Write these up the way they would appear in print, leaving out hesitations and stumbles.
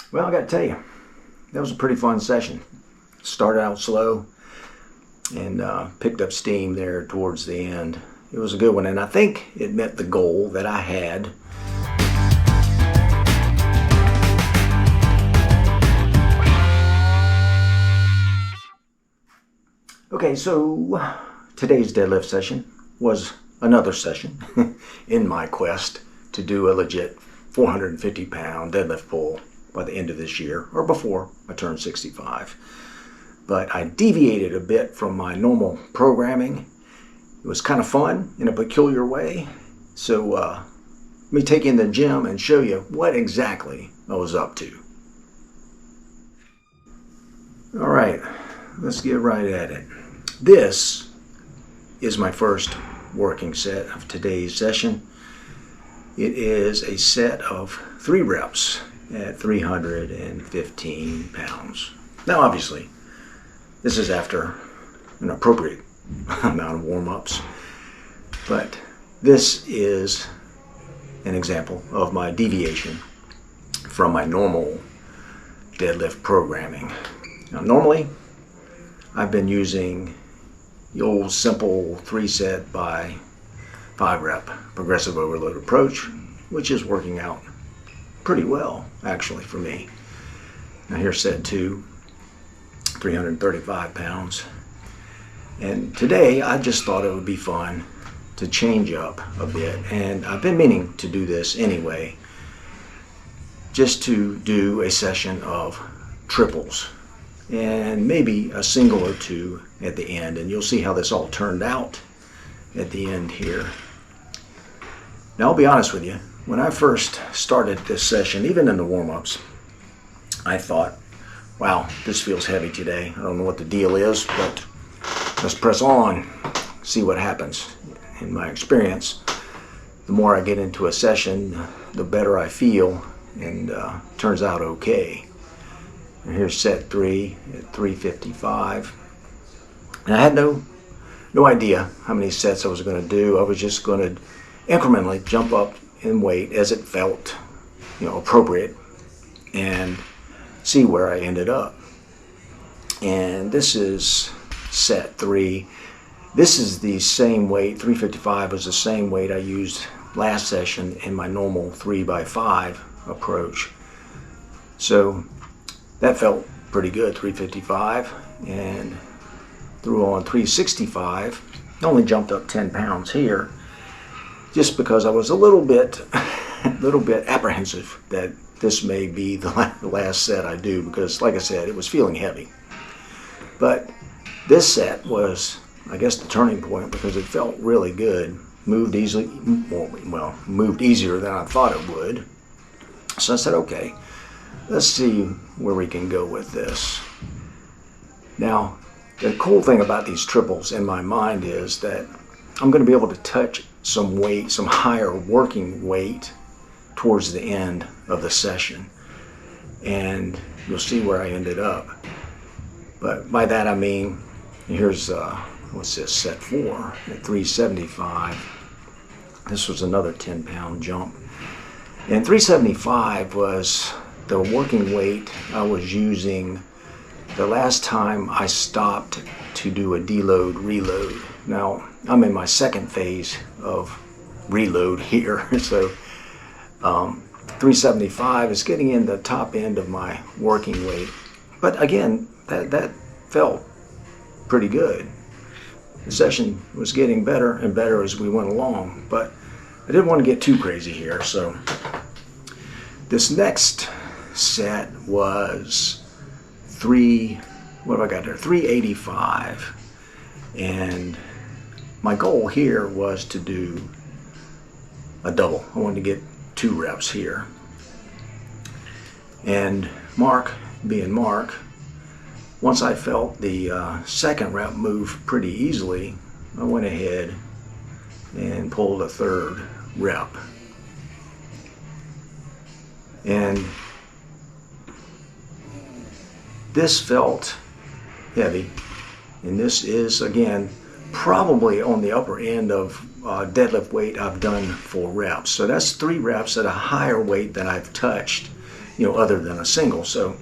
Well, I got to tell you, that was a pretty fun session. Started out slow and picked up steam there towards the end. It was a good one, and I think it met the goal that I had. Okay, so today's deadlift session was another session in my quest to do a legit 450-pound deadlift pull by the end of this year, or before I turn 65. But I deviated a bit from my normal programming. It was kind of fun in a peculiar way. So let me take you in the gym and show you what exactly I was up to. All right, let's get right at it. This is my first working set of today's session. It is a set of 3 reps at 315 pounds. Now, obviously, this is after an appropriate amount of warm-ups, but this is an example of my deviation from my normal deadlift programming. Now, normally, I've been using the old simple 3-set by 5-rep progressive overload approach, which is working out pretty well, actually, for me. Now here's set 2, 335 pounds. And today I just thought it would be fun to change up a bit, and I've been meaning to do this anyway, just to do a session of triples and maybe a single or two at the end, and you'll see how this all turned out at the end here. Now, I'll be honest with you, when I first started this session, even in the warm-ups, I thought, wow, this feels heavy today. I don't know what the deal is, but let's press on, see what happens. In my experience, the more I get into a session, the better I feel, and turns out okay. And here's set 3 at 355. And I had no idea how many sets I was going to do. I was just going to incrementally jump up in weight as it felt, appropriate, and see where I ended up. And this is set 3. This is the same weight. 355 was the same weight I used last session in my normal 3x5 approach. So that felt pretty good, 355, and threw on 365. Only jumped up 10 pounds here, just because I was a little bit apprehensive that this may be the last set I do, because, like I said, it was feeling heavy. But this set was, I guess, the turning point, because it felt really good. Moved easily, moved easier than I thought it would. So I said, okay, let's see where we can go with this. Now, the cool thing about these triples in my mind is that I'm going to be able to touch some weight, some higher working weight towards the end of the session. And you'll see where I ended up. But by that I mean, here's, what's this, set 4 at 375. This was another 10-pound jump. And 375 was the working weight I was using the last time I stopped to do a deload reload. Now, I'm in my second phase of reload here, so 375 is getting in the top end of my working weight. But again, that felt pretty good. The session was getting better and better as we went along, but I didn't want to get too crazy here. So this next set was 385, and my goal here was to do a double. I wanted to get 2 reps here, and Mark, being Mark, once I felt the second rep move pretty easily, I went ahead and pulled a 3rd rep. And this felt heavy, and this is, again, probably on the upper end of deadlift weight I've done for reps. So that's 3 reps at a higher weight than I've touched other than a single. So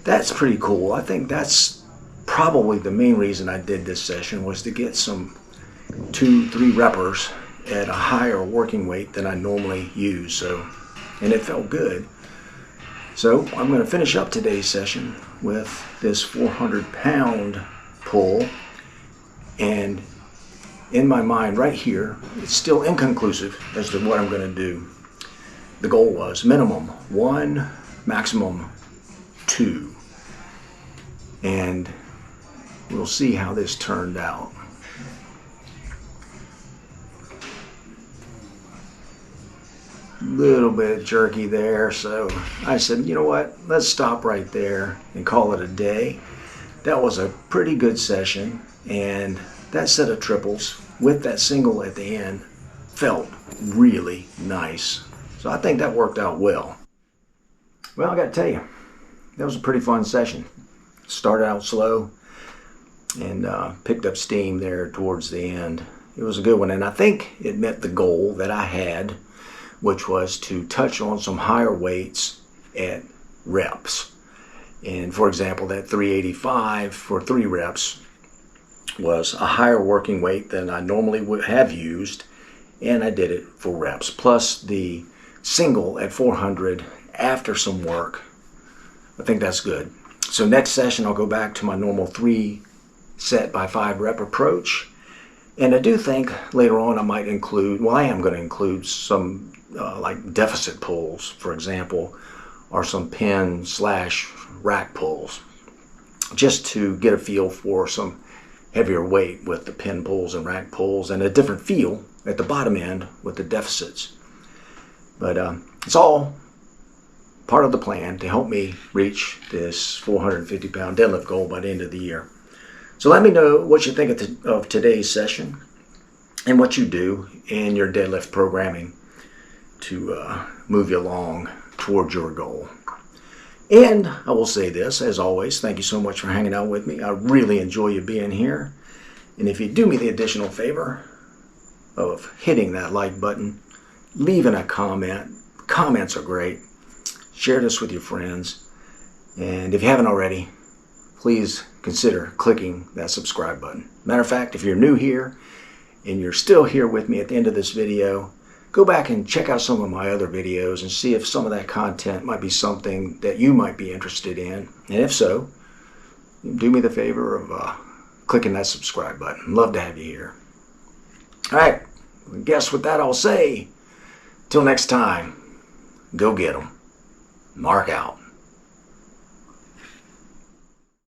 that's pretty cool. I think that's probably the main reason I did this session, was to get some 2-3 reppers at a higher working weight than I normally use. So, and it felt good. So I'm going to finish up today's session with this 400-pound pull. And in my mind right here, it's still inconclusive as to what I'm going to do. The goal was minimum 1, maximum 2. And we'll see how this turned out. Little bit jerky there, so I said, you know what, let's stop right there and call it a day. That was a pretty good session, and that set of triples with that single at the end felt really nice. So I think that worked out well. Well, I got to tell you, that was a pretty fun session. Started out slow and picked up steam there towards the end. It was a good one, and I think it met the goal that I had, which was to touch on some higher weights at reps. And for example, that 385 for 3 reps was a higher working weight than I normally would have used, and I did it for reps. Plus the single at 400 after some work. I think that's good. So next session I'll go back to my normal 3 set by 5 rep approach. And I do think later on I might include, well, I am going to include some like deficit pulls, for example, or some pin/rack pulls, just to get a feel for some heavier weight with the pin pulls and rack pulls, and a different feel at the bottom end with the deficits. But it's all part of the plan to help me reach this 450-pound deadlift goal by the end of the year. So let me know what you think of today's session and what you do in your deadlift programming to move you along towards your goal. And I will say this, as always, thank you so much for hanging out with me. I really enjoy you being here. And if you do me the additional favor of hitting that like button, leaving a comment. Comments are great. Share this with your friends. And if you haven't already, please consider clicking that subscribe button. Matter of fact, if you're new here and you're still here with me at the end of this video, go back and check out some of my other videos and see if some of that content might be something that you might be interested in. And if so, do me the favor of clicking that subscribe button. Love to have you here. All right, I guess with that I'll say, till next time, go get 'em. Mark out.